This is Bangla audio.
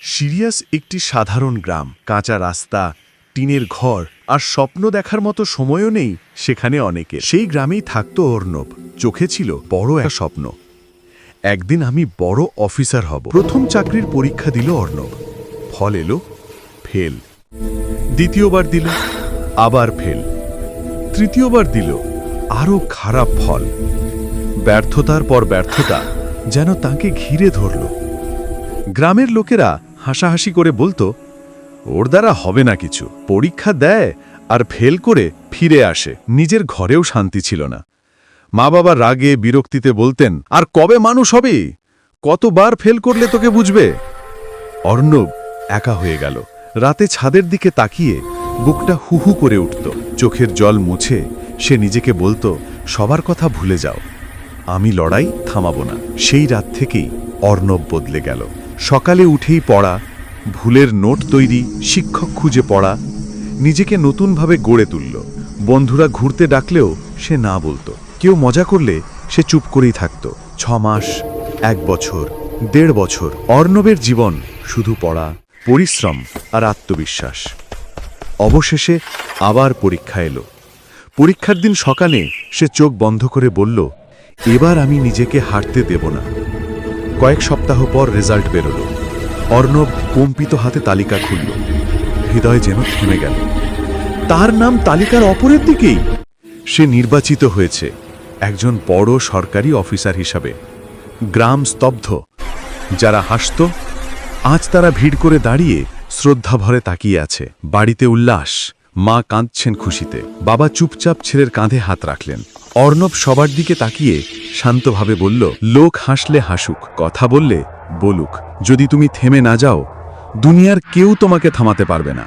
সিরিয়াস একটি সাধারণ গ্রাম, কাঁচা রাস্তা, টিনের ঘর আর স্বপ্ন দেখার মতো সময়ও নেই সেখানে অনেকের। সেই গ্রামেই থাকতো অর্ণব। চোখে ছিল বড় এক স্বপ্ন, একদিন আমি বড় অফিসার হব। প্রথম চাকরির পরীক্ষা দিল অর্ণব। ফল এলো ফেল। দ্বিতীয়বার দিল, আবার ফেল। তৃতীয়বার দিল, আরও খারাপ ফল। ব্যর্থতার পর ব্যর্থতা যেন তাকে ঘিরে ধরল। গ্রামের লোকেরা হাসাহাসি করে বলতো, ওর দ্বারা হবে না কিছু, পরীক্ষা দেয় আর ফেল করে ফিরে আসে। নিজের ঘরেও শান্তি ছিল না। মা বাবা রাগে বিরক্তিতে বলতেন, আর কবে মানুষ হবে? কতবার ফেল করলে তোকে বুঝবে? অর্ণব একা হয়ে গেল। রাতে ছাদের দিকে তাকিয়ে বুকটা হুহু করে উঠত। চোখের জল মুছে সে নিজেকে বলতো, সবার কথা ভুলে যাও, আমি লড়াই থামাবো না। সেই রাত থেকেই অর্ণব বদলে গেল। সকালে উঠেই পড়া, ভুলের নোট তৈরি, শিক্ষক খুঁজে পড়া, নিজেকে নতুনভাবে গড়ে তুলল। বন্ধুরা ঘুরতে ডাকলেও সে না বলতো। কেউ মজা করলে সে চুপ করেই থাকত। 6 মাস, 1 বছর, 1.5 বছর। অর্ণবের জীবন শুধু পড়া, পরিশ্রম আর আত্মবিশ্বাস। অবশেষে আবার পরীক্ষা এলো। পরীক্ষার দিন সকালে সে চোখ বন্ধ করে বলল, এবার আমি নিজেকে হারতে দেব না। কয়েক সপ্তাহ পর রেজাল্ট বেরোল। অর্ণব কম্পিত হাতে তালিকা খুলল। হৃদয় যেন থেমে গেল। তার নাম তালিকার অপরের দিকেই। সে নির্বাচিত হয়েছে একজন বড় সরকারি অফিসার হিসাবে। গ্রাম স্তব্ধ। যারা হাসত, আজ তারা ভিড় করে দাঁড়িয়ে শ্রদ্ধাভরে তাকিয়ে আছে। বাড়িতে উল্লাস। মা কাঁদছেন খুশিতে, বাবা চুপচাপ ছেলের কাঁধে হাত রাখলেন। অর্ণব সবার দিকে তাকিয়ে শান্তভাবে বলল, লোক হাসলে হাসুক, কথা বললে বলুক, যদি তুমি থেমে না যাও, দুনিয়ার কেউ তোমাকে থামাতে পারবে না।